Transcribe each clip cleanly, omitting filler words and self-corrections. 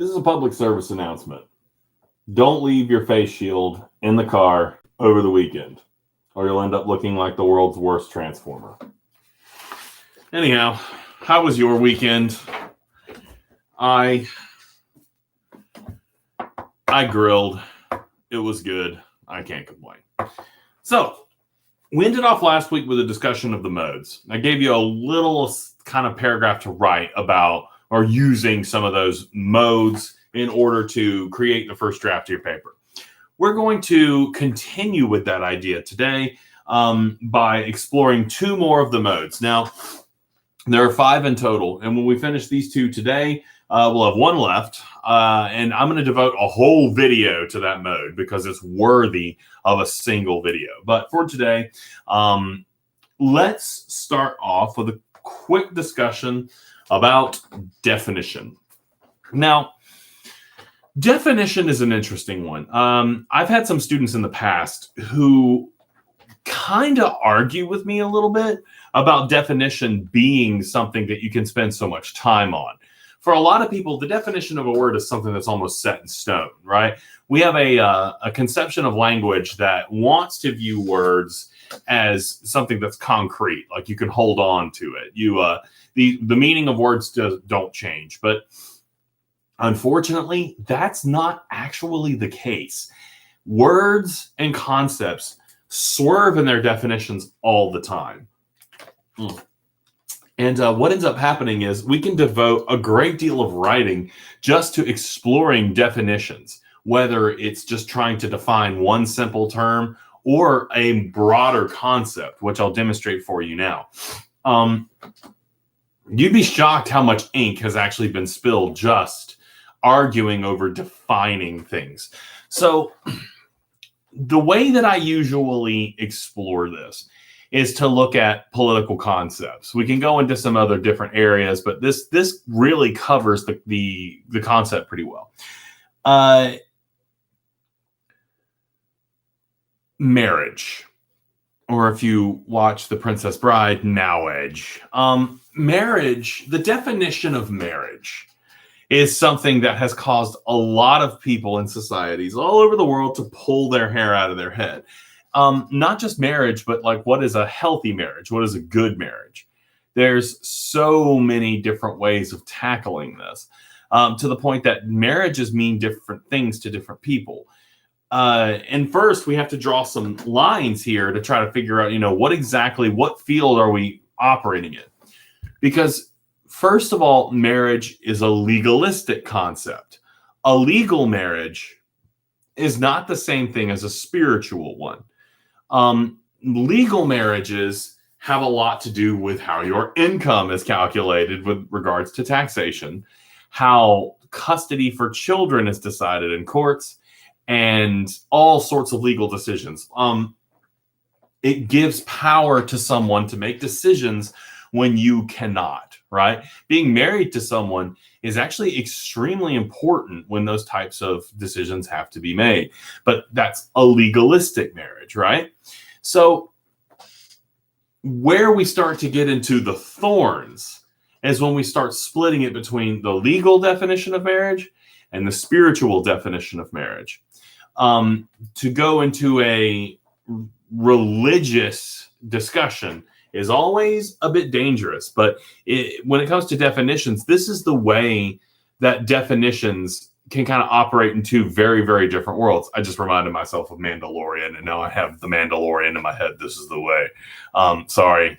This is a public service announcement. Don't leave your face shield in the car over the weekend, or you'll end up looking like the world's worst transformer. Anyhow, how was your weekend? I grilled. It was good. I can't complain. So, we ended off last week with a discussion of the modes. I gave you a little kind of paragraph to write about or using some of those modes in order to create the first draft of your paper. We're going to continue with that idea today by exploring two more of the modes. Now, there are 5 in total, and when we finish these 2 today, we'll have 1 left, and I'm going to devote a whole video to that mode because it's worthy of a single video. But for today, let's start off with a quick discussion about definition. Now, definition is an interesting one. I've had some students in the past who kind of argue with me a little bit about definition being something that you can spend so much time on. For a lot of people, the definition of a word is something that's almost set in stone, right? We have a conception of language that wants to view words as something that's concrete, like you can hold on to it. The meaning of words don't change, but unfortunately, that's not actually the case. Words and concepts swerve in their definitions all the time. And what ends up happening is we can devote a great deal of writing just to exploring definitions, whether it's just trying to define one simple term or a broader concept, which I'll demonstrate for you now. You'd be shocked how much ink has actually been spilled just arguing over defining things. So the way that I usually explore this is to look at political concepts. We can go into some other different areas, but this really covers the concept pretty well. Marriage, or if you watch The Princess Bride, marriage. Marriage, the definition of marriage is something that has caused a lot of people in societies all over the world to pull their hair out of their head. Not just marriage, but like, what is a healthy marriage? What is a good marriage? There's so many different ways of tackling this, to the point that marriages mean different things to different people. And first, we have to draw some lines here to try to figure out, what field are we operating in? Because first of all, marriage is a legalistic concept. A legal marriage is not the same thing as a spiritual one. Legal marriages have a lot to do with how your income is calculated with regards to taxation, how custody for children is decided in courts, and all sorts of legal decisions. It gives power to someone to make decisions when you cannot, right? Being married to someone is actually extremely important when those types of decisions have to be made. But that's a legalistic marriage, right? So where we start to get into the thorns is when we start splitting it between the legal definition of marriage and the spiritual definition of marriage. To go into a religious discussion is always a bit dangerous, but when it comes to definitions, this is the way that definitions can kind of operate in 2 very, very different worlds. I just reminded myself of Mandalorian, and now I have the Mandalorian in my head. This is the way. Sorry,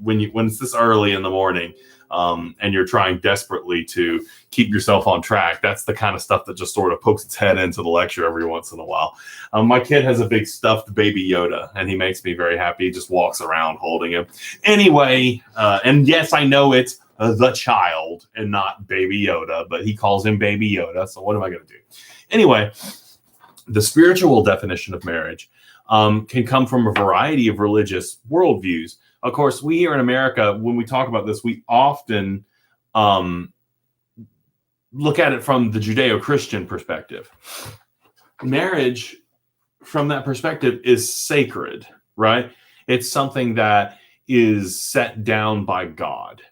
when it's this early in the morning, and you're trying desperately to keep yourself on track, that's the kind of stuff that just sort of pokes its head into the lecture every once in a while. My kid has a big stuffed baby Yoda, and he makes me very happy. He just walks around holding him. Anyway, and yes, I know it's the child and not Baby Yoda, but he calls him Baby Yoda, so what am I going to do? Anyway, the spiritual definition of marriage can come from a variety of religious worldviews. Of course, we here in America, when we talk about this, we often look at it from the Judeo-Christian perspective. Marriage, from that perspective, is sacred, right? It's something that is set down by God.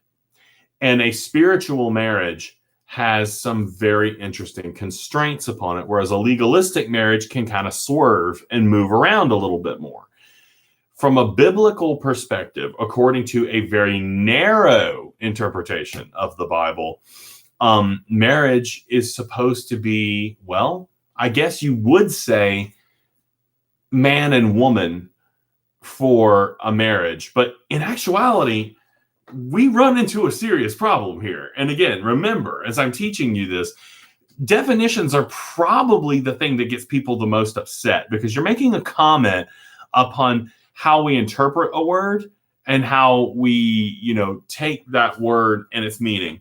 And a spiritual marriage has some very interesting constraints upon it, whereas a legalistic marriage can kind of swerve and move around a little bit more. From a biblical perspective, according to a very narrow interpretation of the Bible, marriage is supposed to be, well, I guess you would say man and woman for a marriage. But in actuality, we run into a serious problem here. And again, remember, as I'm teaching you this, definitions are probably the thing that gets people the most upset, because you're making a comment upon how we interpret a word and how we, take that word and its meaning.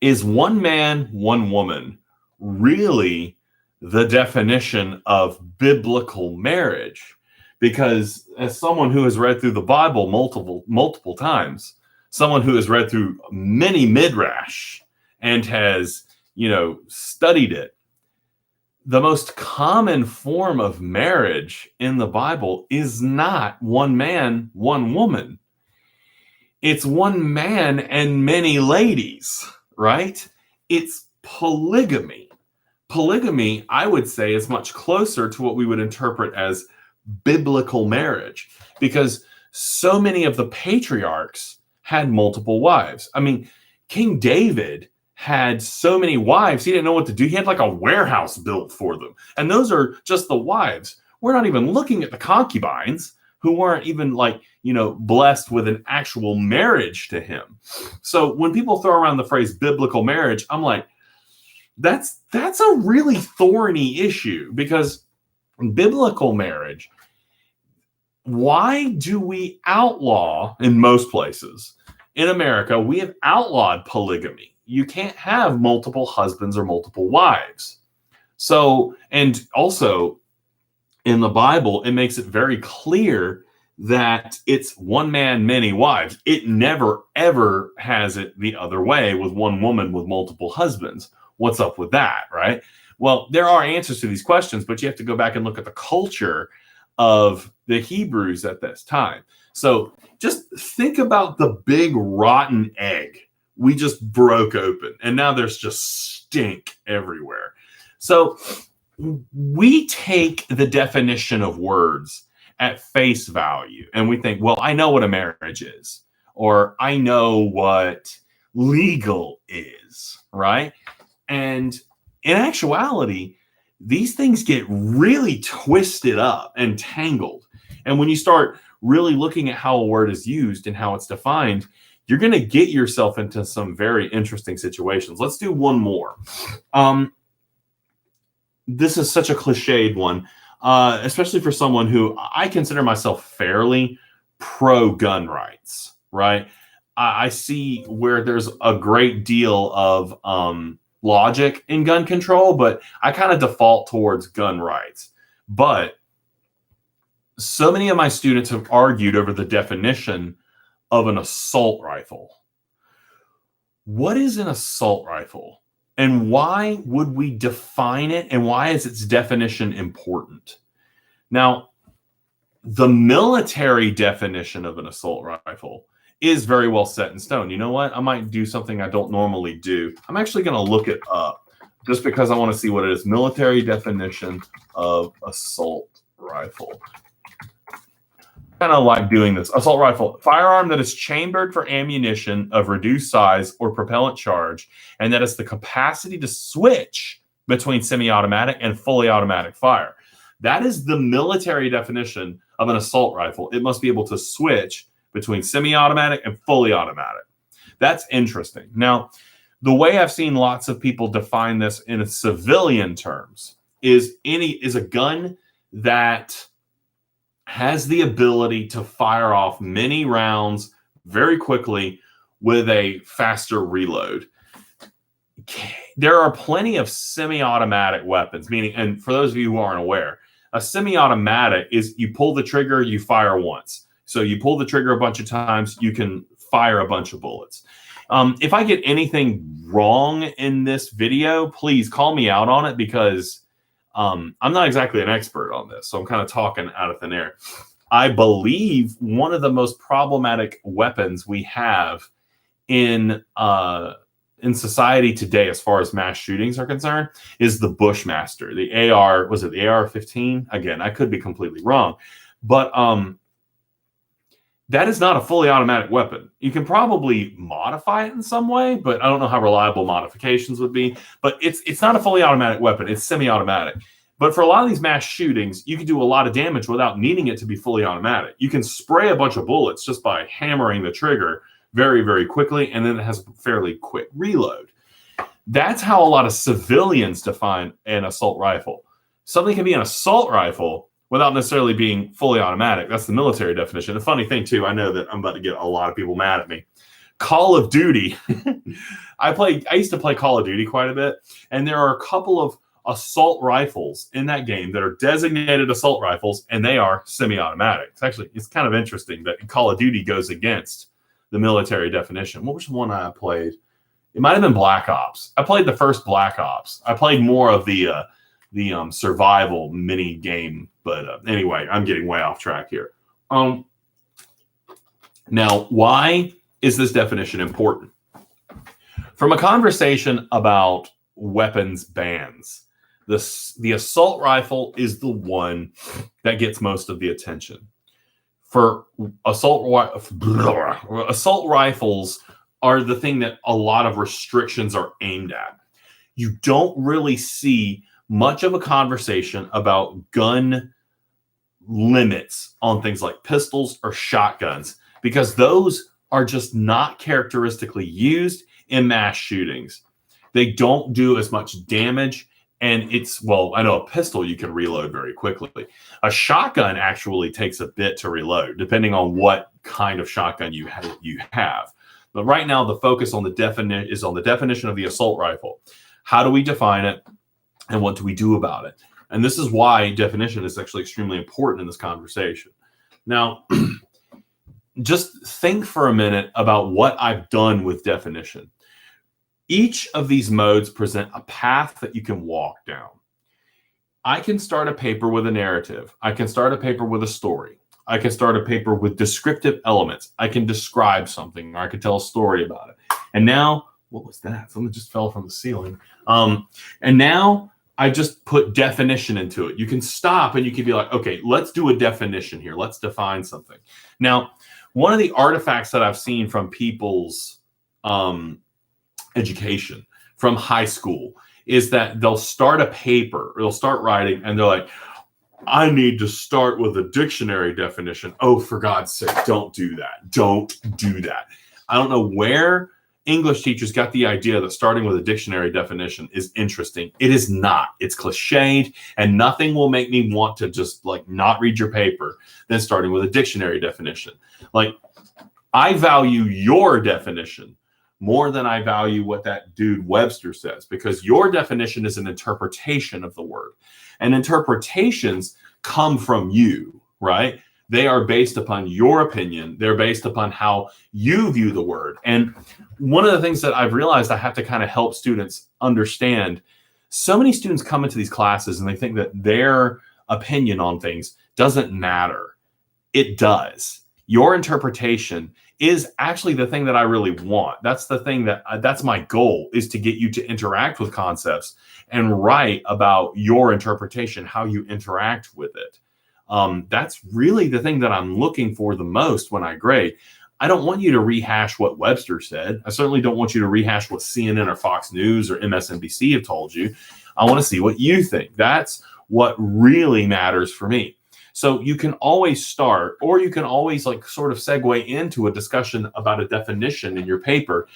Is one man, one woman really the definition of biblical marriage? Because as someone who has read through the Bible multiple times, someone who has read through many midrash and has, studied it, the most common form of marriage in the Bible is not one man, one woman. It's one man and many ladies, right? It's polygamy. Polygamy, I would say, is much closer to what we would interpret as biblical marriage, because so many of the patriarchs had multiple wives. I mean, King David had so many wives, he didn't know what to do. He had like a warehouse built for them. And those are just the wives. We're not even looking at the concubines, who weren't even blessed with an actual marriage to him. So when people throw around the phrase biblical marriage, I'm like, that's a really thorny issue, because biblical marriage, why do we outlaw, in most places in America, we have outlawed polygamy. You can't have multiple husbands or multiple wives. So, and also in the Bible, it makes it very clear that it's one man, many wives. It never, ever has it the other way with one woman with multiple husbands. What's up with that, right? Well, there are answers to these questions, but you have to go back and look at the culture of the Hebrews at this time. So just think about the big rotten egg we just broke open, and now there's just stink everywhere. So we take the definition of words at face value, and we think, well, I know what a marriage is, or I know what legal is, right? And in actuality, these things get really twisted up and tangled. And when you start really looking at how a word is used and how it's defined, you're going to get yourself into some very interesting situations. Let's do one more. This is such a cliched one, especially for someone who I consider myself fairly pro-gun rights, right? I see where there's a great deal of logic in gun control, but I kind of default towards gun rights. But so many of my students have argued over the definition of an assault rifle. What is an assault rifle? And why would we define it? And why is its definition important? Now, the military definition of an assault rifle is very well set in stone. You know what? I might do something I don't normally do. I'm actually going to look it up just because I want to see what it is. Military definition of assault rifle. Kind of like doing this. Assault rifle, firearm that is chambered for ammunition of reduced size or propellant charge, and that has the capacity to switch between semi-automatic and fully automatic fire. That is the military definition of an assault rifle. It must be able to switch between semi-automatic and fully automatic. That's interesting. Now, the way I've seen lots of people define this in civilian terms is a gun that has the ability to fire off many rounds very quickly with a faster reload. There are plenty of semi-automatic weapons, meaning, and for those of you who aren't aware, a semi-automatic is you pull the trigger, you fire once. So you pull the trigger a bunch of times, you can fire a bunch of bullets. If I get anything wrong in this video, please call me out on it, because I'm not exactly an expert on this, so I'm kind of talking out of thin air. I believe one of the most problematic weapons we have in in society today, as far as mass shootings are concerned, is the Bushmaster, the AR. Was it the AR-15? Again, I could be completely wrong, but that is not a fully automatic weapon. You can probably modify it in some way, but I don't know how reliable modifications would be. But it's not a fully automatic weapon. It's semi-automatic. But for a lot of these mass shootings, you can do a lot of damage without needing it to be fully automatic. You can spray a bunch of bullets just by hammering the trigger very, very quickly, and then it has a fairly quick reload. That's how a lot of civilians define an assault rifle. Something can be an assault rifle without necessarily being fully automatic. That's the military definition. The funny thing, too, I know that I'm about to get a lot of people mad at me. Call of Duty. I used to play Call of Duty quite a bit, and there are a couple of assault rifles in that game that are designated assault rifles, and they are semi-automatic. It's kind of interesting that Call of Duty goes against the military definition. What was the one I played? It might have been Black Ops. I played the first Black Ops. I played more of the survival mini game, but anyway, I'm getting way off track here. Now, why is this definition important? From a conversation about weapons bans, the assault rifle is the one that gets most of the attention. For assault rifles are the thing that a lot of restrictions are aimed at. You don't really see much of a conversation about gun limits on things like pistols or shotguns, because those are just not characteristically used in mass shootings. They don't do as much damage. And I know a pistol you can reload very quickly. A shotgun actually takes a bit to reload, depending on what kind of shotgun you have. But right now, the focus on is on the definition of the assault rifle. How do we define it, and what do we do about it? And this is why definition is actually extremely important in this conversation. Now, just think for a minute about what I've done with definition. Each of these modes present a path that you can walk down. I can start a paper with a narrative. I can start a paper with a story. I can start a paper with descriptive elements. I can describe something, or I can tell a story about it. And now, what was that? Something just fell from the ceiling. And now I just put definition into it. You can stop and you can be like, okay, let's do a definition here. Let's define something. Now, one of the artifacts that I've seen from people's education from high school is that they'll start a paper, or they'll start writing, and they're like, I need to start with a dictionary definition. Oh, for God's sake, don't do that. Don't do that. I don't know where English teachers got the idea that starting with a dictionary definition is interesting. It is not. It's cliched, and nothing will make me want to just not read your paper than starting with a dictionary definition. I value your definition more than I value what that dude Webster says, because your definition is an interpretation of the word, and interpretations come from you, right? They are based upon your opinion. They're based upon how you view the word. And one of the things that I've realized I have to kind of help students understand, so many students come into these classes and they think that their opinion on things doesn't matter. It does. Your interpretation is actually the thing that I really want. That's the thing that's my goal, is to get you to interact with concepts and write about your interpretation, how you interact with it. That's really the thing that I'm looking for the most when I grade. I don't want you to rehash what Webster said. I certainly don't want you to rehash what CNN or Fox News or MSNBC have told you. I want to see what you think. That's what really matters for me. So you can always start, or you can always sort of segue into a discussion about a definition in your paper.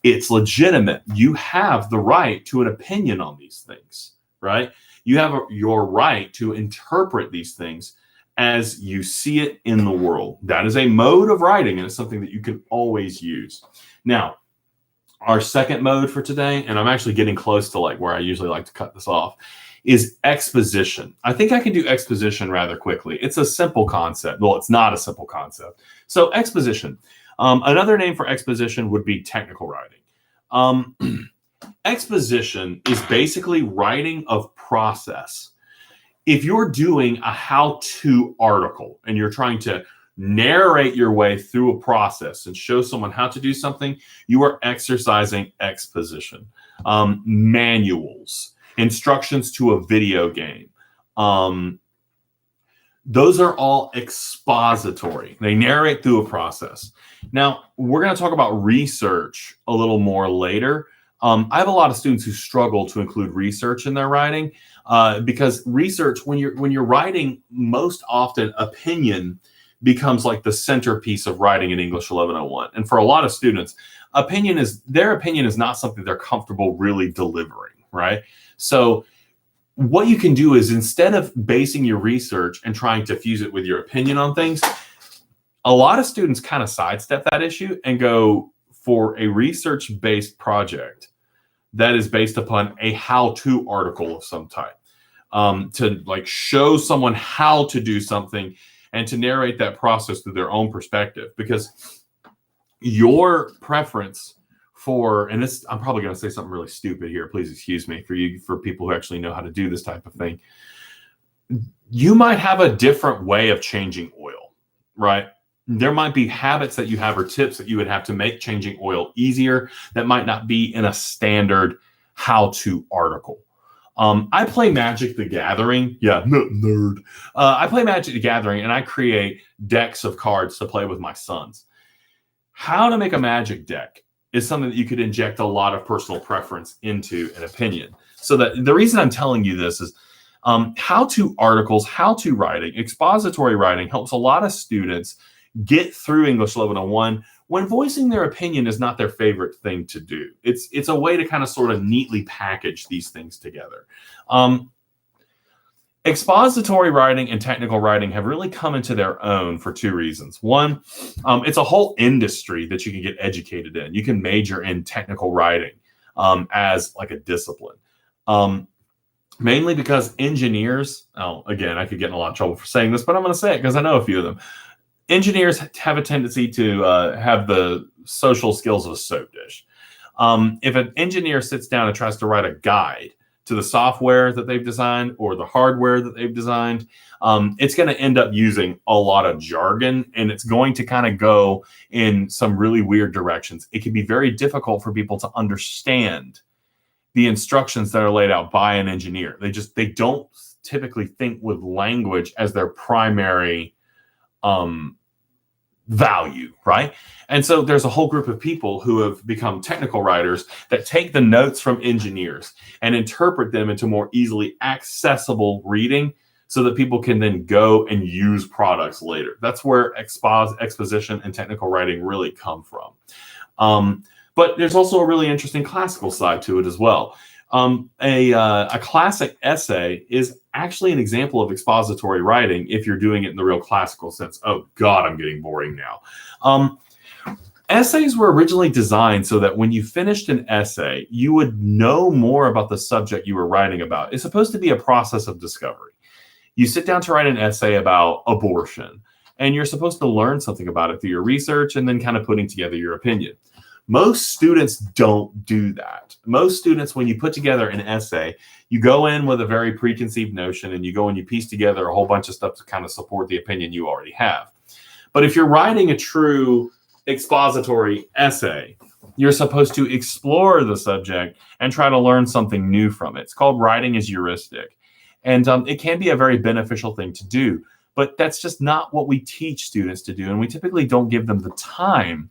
It's legitimate. You have the right to an opinion on these things, right? You have your right to interpret these things as you see it in the world. That is a mode of writing, and it's something that you can always use. Now, our second mode for today, and I'm actually getting close to where I usually like to cut this off, is exposition. I think I can do exposition rather quickly. It's a simple concept. Well, it's not a simple concept. So exposition. Another name for exposition would be technical writing. Exposition is basically writing of process. If you're doing a how-to article and you're trying to narrate your way through a process and show someone how to do something, you are exercising exposition. Manuals, instructions to a video game. Those are all expository. They narrate through a process. Now, we're going to talk about research a little more later. I have a lot of students who struggle to include research in their writing because research, when you're writing, most often opinion becomes like the centerpiece of writing in English 1101. And for a lot of students, their opinion is not something they're comfortable really delivering, right? So what you can do is, instead of basing your research and trying to fuse it with your opinion on things, a lot of students kind of sidestep that issue and go for a research-based project that is based upon a how-to article of some type, to like show someone how to do something and to narrate that process through their own perspective. Because your preference for, and this, I'm probably going to say something really stupid here, please excuse me, for people who actually know how to do this type of thing, you might have a different way of changing oil, right? There might be habits that you have or tips that you would have to make changing oil easier that might not be in a standard how-to article. I play Magic the Gathering. Yeah, nerd. I play Magic the Gathering, and I create decks of cards to play with my sons. How to make a Magic deck is something that you could inject a lot of personal preference into an opinion. So that the reason I'm telling you this is how-to articles, how-to writing, expository writing helps a lot of students get through English 1101 when voicing their opinion is not their favorite thing to do. It's a way to kind of sort of neatly package these things together. Expository writing and technical writing have really come into their own for two reasons. One, it's a whole industry that you can get educated in. You can major in technical writing as like a discipline. Mainly because engineers, again, I could get in a lot of trouble for saying this, but I'm going to say it because I know a few of them. Engineers have a tendency to have the social skills of a soap dish. If an engineer sits down and tries to write a guide to the software that they've designed or the hardware that they've designed, it's going to end up using a lot of jargon, and it's going to kind of go in some really weird directions. It can be very difficult for people to understand the instructions that are laid out by an engineer. They don't typically think with language as their primary value, right? And so there's a whole group of people who have become technical writers that take the notes from engineers and interpret them into more easily accessible reading so that people can then go and use products later. That's where exposition and technical writing really come from. But there's also a really interesting classical side to it as well. A classic essay is actually an example of expository writing if you're doing it in the real classical sense. Oh God, I'm getting boring now. Essays were originally designed so that when you finished an essay, you would know more about the subject you were writing about. It's supposed to be a process of discovery. You sit down to write an essay about abortion, and you're supposed to learn something about it through your research and then kind of putting together your opinion. Most students don't do that. Most students, when you put together an essay, you go in with a very preconceived notion and you go and you piece together a whole bunch of stuff to kind of support the opinion you already have. But if you're writing a true expository essay, you're supposed to explore the subject and try to learn something new from it. It's called writing as heuristic. And it can be a very beneficial thing to do, but that's just not what we teach students to do. And we typically don't give them the time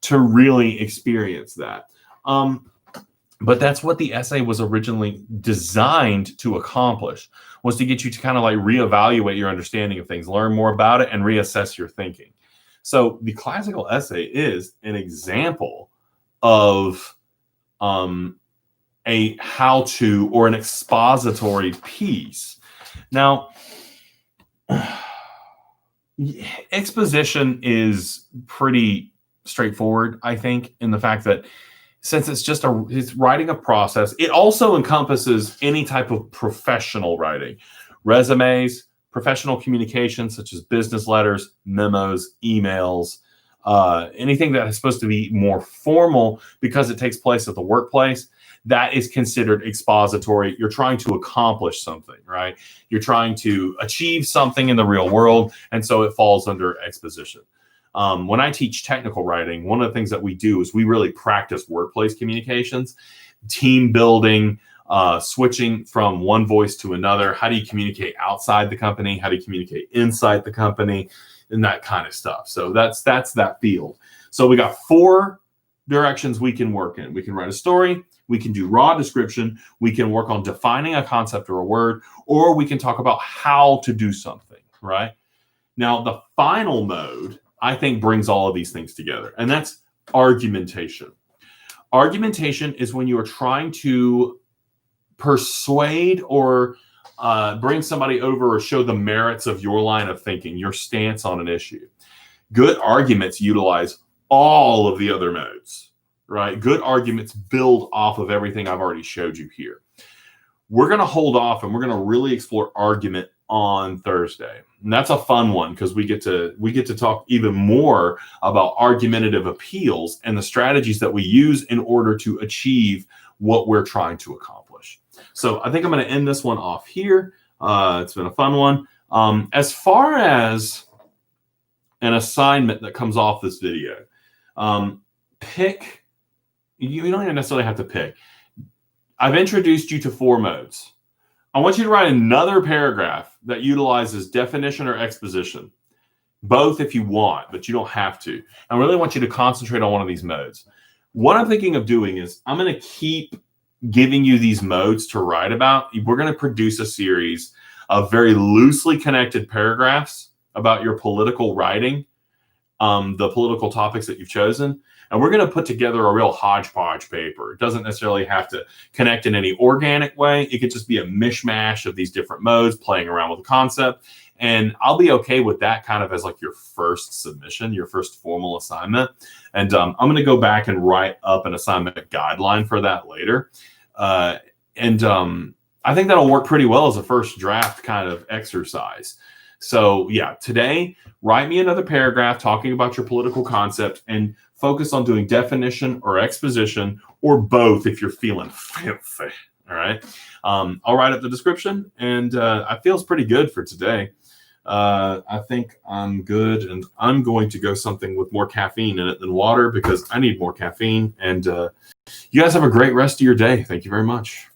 to really experience that. But that's what the essay was originally designed to accomplish, was to get you to kind of like reevaluate your understanding of things, learn more about it, and reassess your thinking. So the classical essay is an example of a how-to or an expository piece. Now, exposition is pretty straightforward, I think, in the fact that since it's writing a process, it also encompasses any type of professional writing, resumes, professional communications such as business letters, memos, emails, anything that is supposed to be more formal because it takes place at the workplace, that is considered expository. You're trying to accomplish something, right? You're trying to achieve something in the real world, and so it falls under exposition. When I teach technical writing, one of the things that we do is we really practice workplace communications, team building, switching from one voice to another. How do you communicate outside the company? How do you communicate inside the company? And that kind of stuff. So that's that field. So we got 4 directions we can work in. We can write a story. We can do raw description. We can work on defining a concept or a word, or we can talk about how to do something, right? Now, the final mode, I think, brings all of these things together, and that's argumentation. Argumentation is when you are trying to persuade or bring somebody over or show the merits of your line of thinking, your stance on an issue. Good arguments utilize all of the other modes, right? Good arguments build off of everything I've already showed you here. We're going to hold off and we're going to really explore argument on Thursday. And that's a fun one because we get to talk even more about argumentative appeals and the strategies that we use in order to achieve what we're trying to accomplish. So I think I'm going to end this one off here. It's been a fun one. As far as an assignment that comes off this video, pick. You don't even necessarily have to pick. I've introduced you to 4 modes. I want you to write another paragraph that utilizes definition or exposition. Both if you want, but you don't have to. I really want you to concentrate on one of these modes. What I'm thinking of doing is I'm going to keep giving you these modes to write about. We're going to produce a series of very loosely connected paragraphs about your political writing, the political topics that you've chosen. And we're going to put together a real hodgepodge paper. It doesn't necessarily have to connect in any organic way. It could just be a mishmash of these different modes, playing around with the concept. And I'll be okay with that kind of as like your first submission, your first formal assignment. And I'm going to go back and write up an assignment guideline for that later. I think that'll work pretty well as a first draft kind of exercise. So yeah, today, write me another paragraph talking about your political concept and focus on doing definition or exposition or both if you're feeling fancy. All right. I'll write up the description and I feel it's pretty good for today. I think I'm good and I'm going to go something with more caffeine in it than water because I need more caffeine. And you guys have a great rest of your day. Thank you very much.